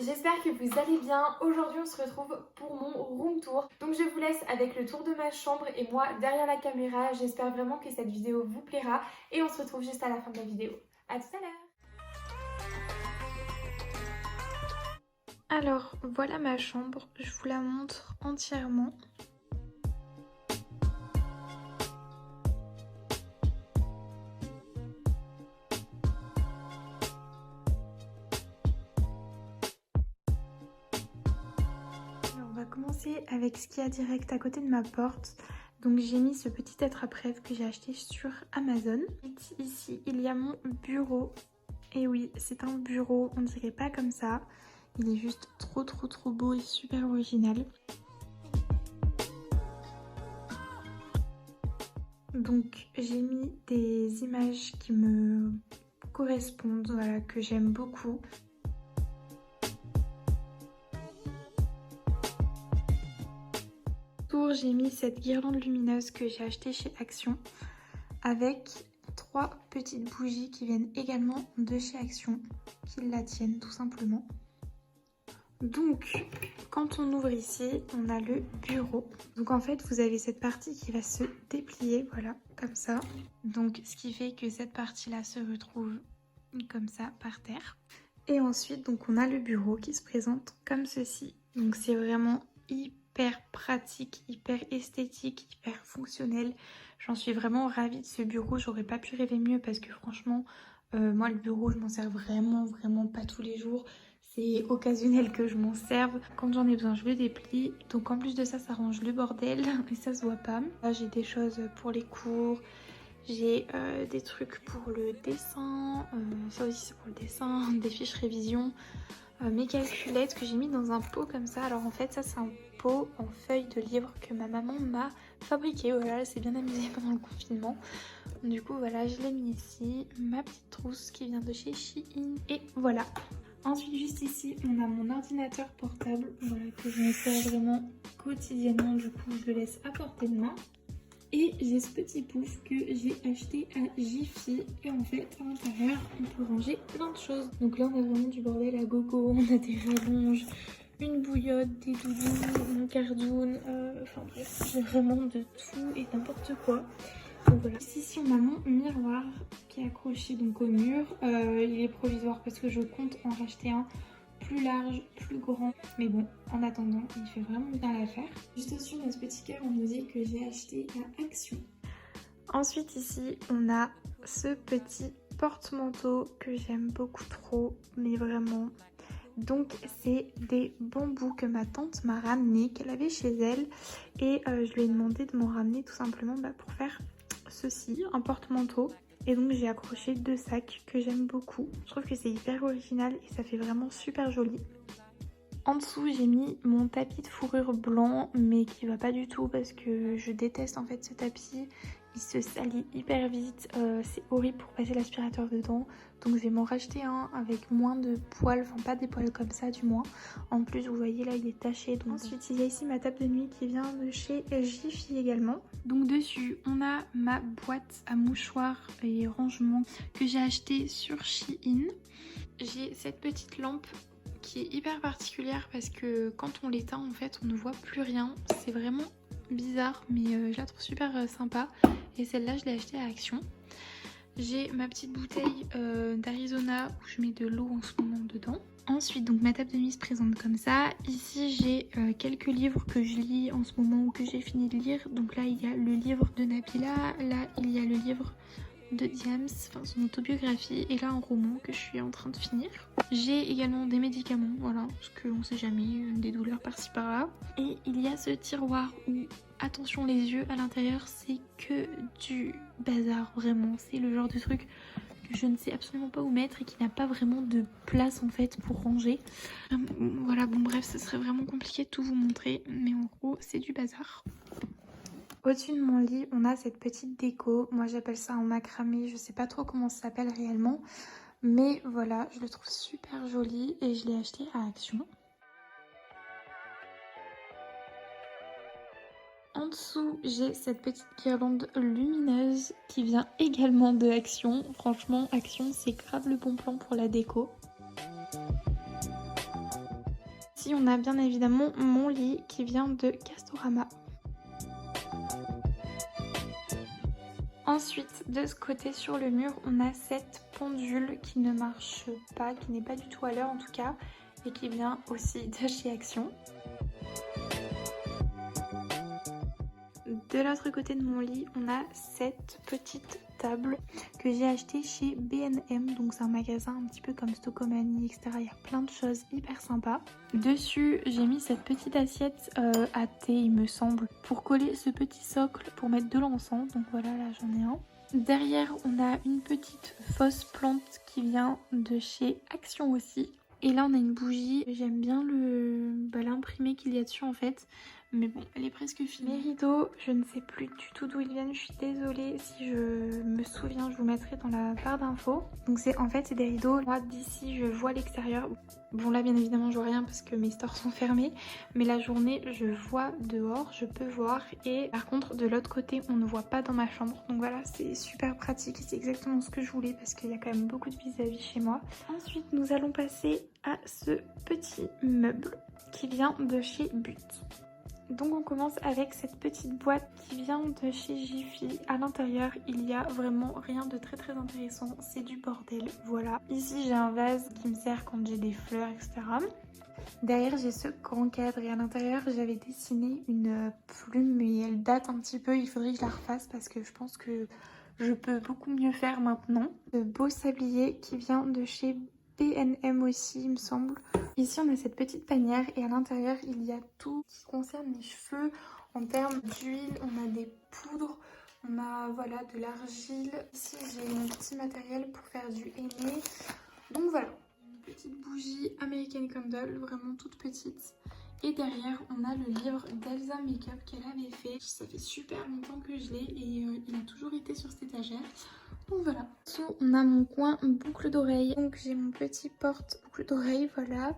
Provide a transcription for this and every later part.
j'espère que vous allez bien. Aujourd'hui on se retrouve pour mon room tour. Donc je vous laisse avec le tour de ma chambre et moi derrière la caméra. J'espère vraiment que cette vidéo vous plaira et on se retrouve juste à la fin de la vidéo. A tout à l'heure. Alors voilà ma chambre, je vous la montre entièrement. On va commencer avec ce qu'il y a direct à côté de ma porte. Donc j'ai mis ce petit attrape-rêve que j'ai acheté sur Amazon. Ici il y a mon bureau. Et oui, c'est un bureau, on dirait pas comme ça. Il est juste trop beau et super original. Donc j'ai mis des images qui me correspondent, voilà, que j'aime beaucoup. J'ai mis cette guirlande lumineuse que j'ai achetée chez Action avec 3 petites bougies qui viennent également de chez Action, qui la tiennent tout simplement. Donc quand on ouvre ici, on a le bureau. Donc en fait vous avez cette partie qui va se déplier, voilà, comme ça. Donc ce qui fait que cette partie là se retrouve comme ça par terre. Et ensuite donc on a le bureau qui se présente comme ceci. Donc c'est vraiment hyper pratique, hyper esthétique, hyper fonctionnel. J'en suis vraiment ravie de ce bureau. J'aurais pas pu rêver mieux parce que franchement, moi le bureau je m'en sers vraiment pas tous les jours. C'est occasionnel que je m'en serve. Quand j'en ai besoin, je le déplie. Donc en plus de ça, ça range le bordel et ça se voit pas. Là, j'ai des choses pour les cours. J'ai des trucs pour le dessin. Ça aussi, c'est pour le dessin. Des fiches révision. Mes calculettes que j'ai mis dans un pot comme ça. Alors en fait, ça, c'est un pot en feuilles de livres que ma maman m'a fabriqué. Voilà, elle s'est bien amusée pendant le confinement. Du coup, voilà, je l'ai mis ici. Ma petite trousse qui vient de chez Shein. Et voilà. Ensuite, juste ici, on a mon ordinateur portable, voilà, que je me sers vraiment quotidiennement, du coup je le laisse à portée de main. Et j'ai ce petit pouf que j'ai acheté à Jiffy, et en fait à l'intérieur on peut ranger plein de choses. Donc là on a vraiment du bordel à gogo, on a des rallonges, une bouillotte, des doudous, mon cardoon, enfin bref, j'ai vraiment de tout et n'importe quoi. Donc voilà. Ici on a mon miroir qui est accroché donc au mur. Il est provisoire parce que je compte en racheter un plus large, plus grand. Mais bon, en attendant, il fait vraiment bien l'affaire. Juste au-dessus, on a ce petit cœur en osier que j'ai acheté à Action. Ensuite ici, on a ce petit porte-manteau que j'aime beaucoup trop, mais vraiment. Donc c'est des bambous que ma tante m'a ramené, qu'elle avait chez elle. Et je lui ai demandé de m'en ramener tout simplement pour faire ceci, un porte-manteau. Et donc j'ai accroché 2 sacs que j'aime beaucoup. Je trouve que c'est hyper original et ça fait vraiment super joli. En dessous j'ai mis mon tapis de fourrure blanc mais qui va pas du tout parce que je déteste en fait ce tapis. Il se salit hyper vite, c'est horrible pour passer l'aspirateur dedans. Donc je vais m'en racheter un avec moins de poils, enfin pas des poils comme ça du moins. En plus vous voyez là il est taché. Donc ensuite il y a ici ma table de nuit qui vient de chez Jiffy également. Donc dessus on a ma boîte à mouchoirs et rangements que j'ai acheté sur Shein. J'ai cette petite lampe qui est hyper particulière parce que quand on l'éteint en fait on ne voit plus rien. C'est vraiment bizarre mais je la trouve super sympa et celle-là je l'ai achetée à Action. J'ai ma petite bouteille d'Arizona où je mets de l'eau en ce moment dedans. Ensuite donc ma table de nuit se présente comme ça. Ici j'ai quelques livres que je lis en ce moment ou que j'ai fini de lire. Donc là il y a le livre de Nabila, là il y a le livre de Diams, enfin son autobiographie, et là un roman que je suis en train de finir. J'ai également des médicaments, voilà, parce qu'on sait jamais, des douleurs par-ci par-là. Et il y a ce tiroir où, attention les yeux, à l'intérieur c'est que du bazar, vraiment. C'est le genre de truc que je ne sais absolument pas où mettre et qui n'a pas vraiment de place en fait pour ranger. Voilà, bon bref, ce serait vraiment compliqué de tout vous montrer, mais en gros c'est du bazar. Au-dessus de mon lit, on a cette petite déco. Moi, j'appelle ça un macramé. Je sais pas trop comment ça s'appelle réellement. Mais voilà, je le trouve super joli et je l'ai acheté à Action. En dessous, j'ai cette petite guirlande lumineuse qui vient également de Action. Franchement, Action, c'est grave le bon plan pour la déco. Ici on a bien évidemment mon lit qui vient de Castorama. Ensuite, de ce côté sur le mur, on a cette pendule qui ne marche pas, qui n'est pas du tout à l'heure en tout cas, et qui vient aussi de chez Action. De l'autre côté de mon lit, on a cette petite table que j'ai achetée chez B&M, donc c'est un magasin un petit peu comme Stokomani, etc. Il y a plein de choses hyper sympas. Dessus, j'ai mis cette petite assiette à thé, il me semble, pour coller ce petit socle pour mettre de l'encens. Donc voilà, là j'en ai un. Derrière, on a une petite fausse plante qui vient de chez Action aussi. Et là, on a une bougie. J'aime bien l'imprimé qu'il y a dessus en fait. Mais bon, elle est presque finie. Les rideaux, je ne sais plus du tout d'où ils viennent. Je suis désolée, si je me souviens, je vous mettrai dans la barre d'infos. Donc c'est des rideaux. Moi d'ici, je vois l'extérieur. Bon là, bien évidemment, je vois rien parce que mes stores sont fermés. Mais la journée, je vois dehors, je peux voir. Et par contre, de l'autre côté, on ne voit pas dans ma chambre. Donc voilà, c'est super pratique. C'est exactement ce que je voulais parce qu'il y a quand même beaucoup de vis-à-vis chez moi. Ensuite, nous allons passer à ce petit meuble qui vient de chez But. Donc on commence avec cette petite boîte qui vient de chez Jiffy. À l'intérieur, il y a vraiment rien de très intéressant, c'est du bordel, voilà. Ici j'ai un vase qui me sert quand j'ai des fleurs, etc. Derrière j'ai ce grand cadre et à l'intérieur j'avais dessiné une plume mais elle date un petit peu, il faudrait que je la refasse parce que je pense que je peux beaucoup mieux faire maintenant. Ce beau sablier qui vient de chez B&M aussi, il me semble. Ici, on a cette petite panière et à l'intérieur, il y a tout qui concerne les cheveux. En termes d'huile, on a des poudres, on a voilà, de l'argile. Ici, j'ai mon petit matériel pour faire du henné. Donc voilà, une petite bougie American Candle, vraiment toute petite. Et derrière, on a le livre d'Elsa Makeup qu'elle avait fait. Ça fait super longtemps que je l'ai et il a toujours été sur cette étagère. Donc voilà. Dessous, on a mon coin boucle d'oreille. Donc j'ai mon petit porte boucle d'oreille, voilà.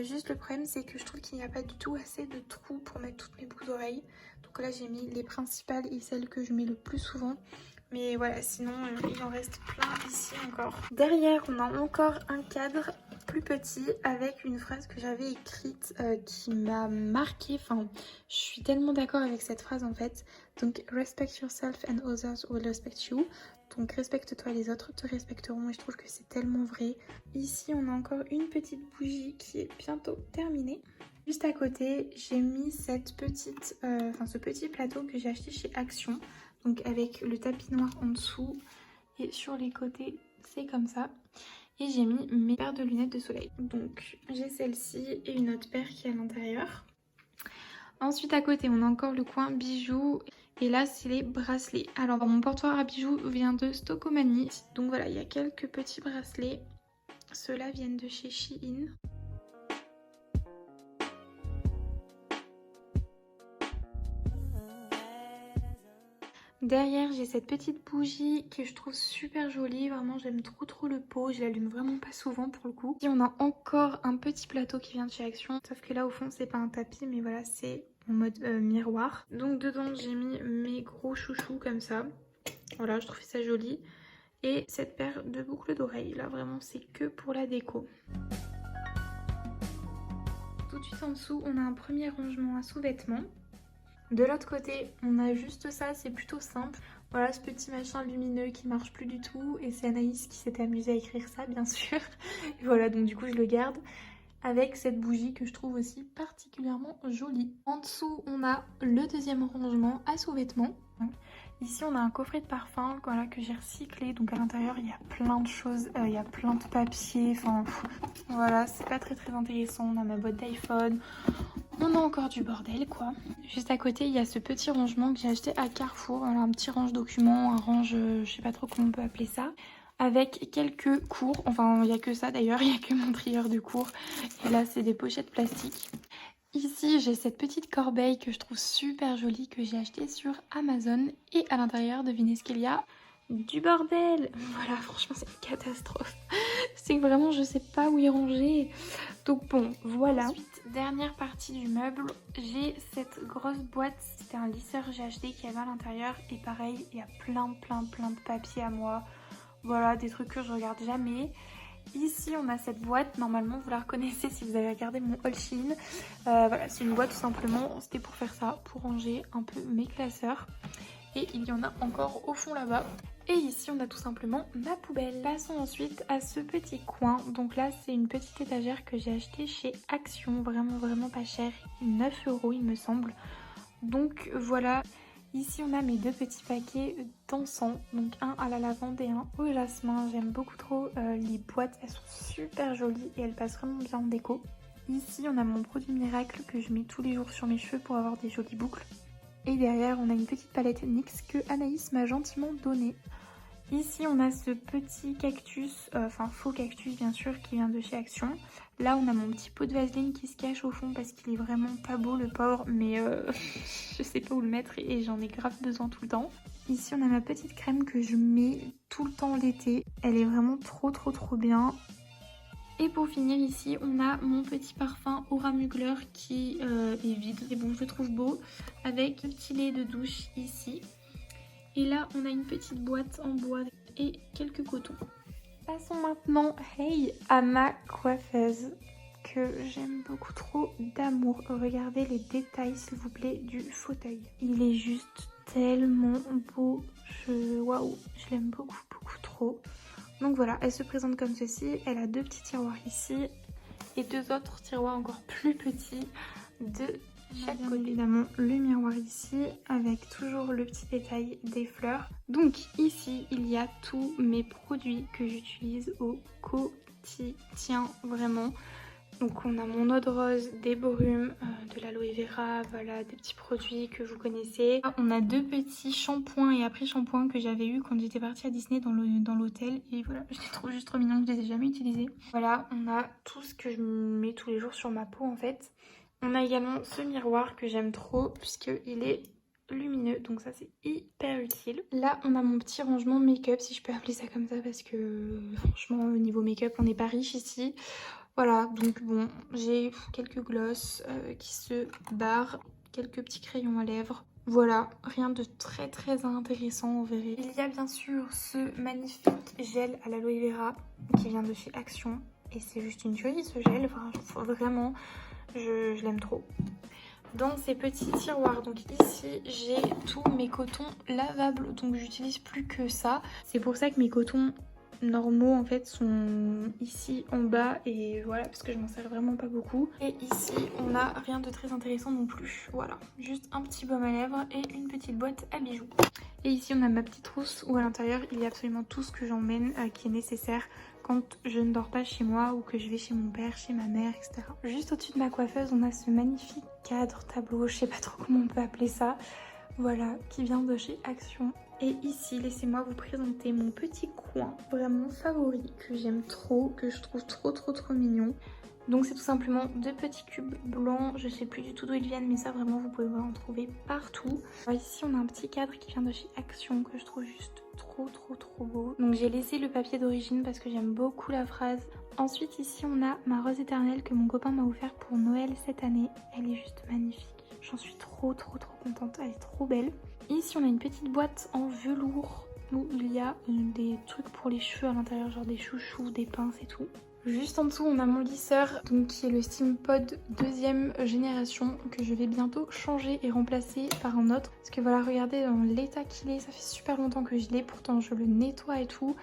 Juste le problème, c'est que je trouve qu'il n'y a pas du tout assez de trous pour mettre toutes mes boucles d'oreilles. Donc là, j'ai mis les principales et celles que je mets le plus souvent. Mais voilà, sinon, il en reste plein ici encore. Derrière, on a encore un cadre plus petit avec une phrase que j'avais écrite qui m'a marquée. Enfin, je suis tellement d'accord avec cette phrase en fait. Donc, respect yourself and others will respect you. Donc, respecte-toi, les autres te respecteront et je trouve que c'est tellement vrai. Ici, on a encore une petite bougie qui est bientôt terminée. Juste à côté, j'ai mis ce petit plateau que j'ai acheté chez Action. Donc avec le tapis noir en dessous et sur les côtés c'est comme ça. Et j'ai mis mes paires de lunettes de soleil. Donc j'ai celle-ci et une autre paire qui est à l'intérieur. Ensuite à côté on a encore le coin bijoux. Et là c'est les bracelets. Alors mon portoir à bijoux vient de Stokomani. Donc voilà, il y a quelques petits bracelets. Ceux-là viennent de chez Shein. Derrière, j'ai cette petite bougie que je trouve super jolie. Vraiment, j'aime trop le pot. Je l'allume vraiment pas souvent pour le coup. Et on a encore un petit plateau qui vient de chez Action. Sauf que là, au fond, c'est pas un tapis, mais voilà, c'est en mode miroir. Donc dedans, j'ai mis mes gros chouchous comme ça. Voilà, je trouve ça joli. Et cette paire de boucles d'oreilles. Là, vraiment, c'est que pour la déco. Tout de suite en dessous, on a un premier rangement à sous-vêtements. De l'autre côté, on a juste ça, c'est plutôt simple. Voilà ce petit machin lumineux qui marche plus du tout. Et c'est Anaïs qui s'était amusée à écrire ça, bien sûr. Et voilà, donc du coup, je le garde. Avec cette bougie que je trouve aussi particulièrement jolie. En dessous, on a le deuxième rangement à sous-vêtements. Ici, on a un coffret de parfum voilà, que j'ai recyclé. Donc à l'intérieur, il y a plein de choses. Il y a plein de papiers. Enfin, voilà, c'est pas très intéressant. On a ma boîte d'iPhone. On a encore du bordel quoi. Juste à côté il y a ce petit rangement que j'ai acheté à Carrefour. Voilà, un petit range documents, un range, je sais pas trop comment on peut appeler ça. Avec quelques cours, enfin il n'y a que ça d'ailleurs, il n'y a que mon trieur de cours. Et là c'est des pochettes plastiques. Ici j'ai cette petite corbeille que je trouve super jolie que j'ai achetée sur Amazon. Et à l'intérieur, devinez ce qu'il y a? Du bordel. Voilà, franchement c'est une catastrophe. C'est que vraiment je sais pas où y ranger. Donc bon, voilà. Ensuite, dernière partie du meuble, j'ai cette grosse boîte. C'était un lisseur que j'ai acheté qui avait à l'intérieur. Et pareil, il y a plein de papiers à moi. Voilà, des trucs que je regarde jamais. Ici on a cette boîte, normalement vous la reconnaissez si vous avez regardé mon haul Shein. Voilà, c'est une boîte tout simplement, c'était pour faire ça, pour ranger un peu mes classeurs. Et il y en a encore au fond là-bas. Et ici on a tout simplement ma poubelle. Passons ensuite à ce petit coin. Donc là c'est une petite étagère que j'ai achetée chez Action, vraiment pas cher, 9 € il me semble. Donc voilà. Ici on a mes 2 petits paquets d'encens, donc un à la lavande et un au jasmin. J'aime beaucoup trop les boîtes, elles sont super jolies et elles passent vraiment bien en déco. Ici on a mon produit miracle que je mets tous les jours sur mes cheveux pour avoir des jolies boucles. Et derrière on a une petite palette NYX que Anaïs m'a gentiment donnée. Ici on a ce petit cactus, enfin faux cactus bien sûr, qui vient de chez Action. Là on a mon petit pot de vaseline qui se cache au fond parce qu'il est vraiment pas beau le pauvre, mais je sais pas où le mettre et j'en ai grave besoin tout le temps. Ici on a ma petite crème que je mets tout le temps l'été, elle est vraiment trop bien. Et pour finir ici on a mon petit parfum Aura Mugler qui est vide, et bon je le trouve beau, avec le petit lait de douche ici. Et là on a une petite boîte en bois et quelques cotons. Passons maintenant à ma coiffeuse que j'aime beaucoup trop d'amour. Regardez les détails s'il vous plaît du fauteuil. Il est juste tellement beau. Waouh, je l'aime beaucoup trop. Donc voilà, elle se présente comme ceci. Elle a 2 petits tiroirs ici et 2 autres tiroirs encore plus petits de chaque côté. Évidemment le miroir ici avec toujours le petit détail des fleurs. Donc ici il y a tous mes produits que j'utilise au quotidien vraiment. Donc on a mon eau de rose, des borumes, de l'aloe vera, voilà des petits produits que vous connaissez. On a 2 petits shampoings et après-shampoings que j'avais eu quand j'étais partie à Disney dans l'hôtel. Et voilà, je les trouve juste trop mignons, je les ai jamais utilisés. Voilà, on a tout ce que je mets tous les jours sur ma peau en fait. On a également ce miroir que j'aime trop puisqu'il est lumineux, donc ça c'est hyper utile. Là on a mon petit rangement make-up, si je peux appeler ça comme ça, parce que franchement au niveau make-up on n'est pas riche ici. Voilà, donc bon, j'ai quelques glosses qui se barrent, quelques petits crayons à lèvres. Voilà, rien de très intéressant, vous verrez. Il y a bien sûr ce magnifique gel à l'aloe vera qui vient de chez Action. Et c'est juste une tuerie ce gel, enfin, vraiment, je l'aime trop. Dans ces petits tiroirs, donc ici j'ai tous mes cotons lavables, donc j'utilise plus que ça. C'est pour ça que mes cotons normaux en fait sont ici en bas, et voilà, parce que je m'en sers vraiment pas beaucoup. Et ici on n'a rien de très intéressant non plus, voilà, juste un petit baume à lèvres et une petite boîte à bijoux. Et ici on a ma petite trousse où à l'intérieur il y a absolument tout ce que j'emmène qui est nécessaire quand je ne dors pas chez moi ou que je vais chez mon père, chez ma mère, etc. Juste au-dessus de ma coiffeuse on a ce magnifique cadre, tableau, je sais pas trop comment on peut appeler ça, voilà, qui vient de chez Action. Et ici, laissez-moi vous présenter mon petit coin vraiment favori que j'aime trop, que je trouve trop mignon. Donc c'est tout simplement 2 petits cubes blancs, je sais plus du tout d'où ils viennent, mais ça vraiment vous pouvez en trouver partout. Alors ici on a un petit cadre qui vient de chez Action que je trouve juste trop beau. Donc j'ai laissé le papier d'origine parce que j'aime beaucoup la phrase. Ensuite ici on a ma rose éternelle que mon copain m'a offert pour Noël cette année. Elle est juste magnifique. J'en suis trop contente, elle est trop belle. Ici on a une petite boîte en velours où il y a des trucs pour les cheveux à l'intérieur, genre des chouchous, des pinces et tout. Juste en dessous on a mon lisseur, donc qui est le Steampod 2e génération, que je vais bientôt changer et remplacer par un autre. Parce que voilà, regardez dans l'état qu'il est, ça fait super longtemps que je l'ai, pourtant je le nettoie et tout.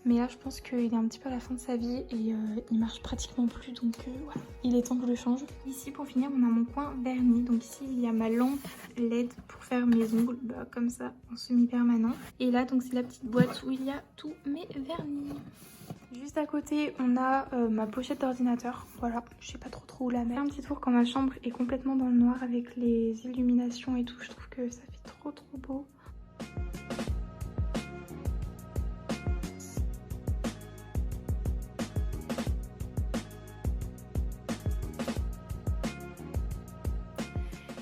Mais là je pense qu'il est un petit peu à la fin de sa vie et il marche pratiquement plus, donc voilà, il est temps que je le change. Ici pour finir on a mon coin vernis, donc ici il y a ma lampe LED pour faire mes ongles, comme ça en semi-permanent. Et là donc c'est la petite boîte où il y a tous mes vernis. Juste à côté on a ma pochette d'ordinateur, voilà, je sais pas trop où la mettre. Un petit tour quand ma chambre est complètement dans le noir avec les illuminations et tout, je trouve que ça fait trop beau.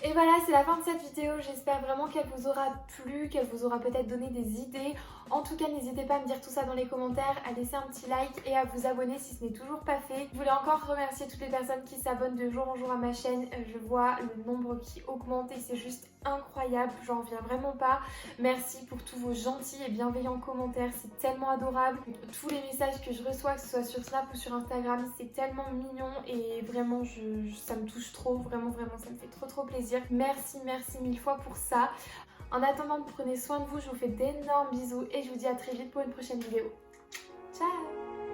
Et voilà, c'est la fin de cette vidéo, j'espère vraiment qu'elle vous aura plu, qu'elle vous aura peut-être donné des idées En tout cas, n'hésitez pas à me dire tout ça dans les commentaires, à laisser un petit like et à vous abonner si ce n'est toujours pas fait. Je voulais encore remercier toutes les personnes qui s'abonnent de jour en jour à ma chaîne. Je vois le nombre qui augmente et c'est juste incroyable, j'en reviens vraiment pas. Merci pour tous vos gentils et bienveillants commentaires, c'est tellement adorable. Tous les messages que je reçois, que ce soit sur Snap ou sur Instagram, c'est tellement mignon et vraiment ça me touche trop, vraiment ça me fait trop plaisir. Merci mille fois pour ça. En attendant, prenez soin de vous, je vous fais d'énormes bisous et je vous dis à très vite pour une prochaine vidéo. Ciao!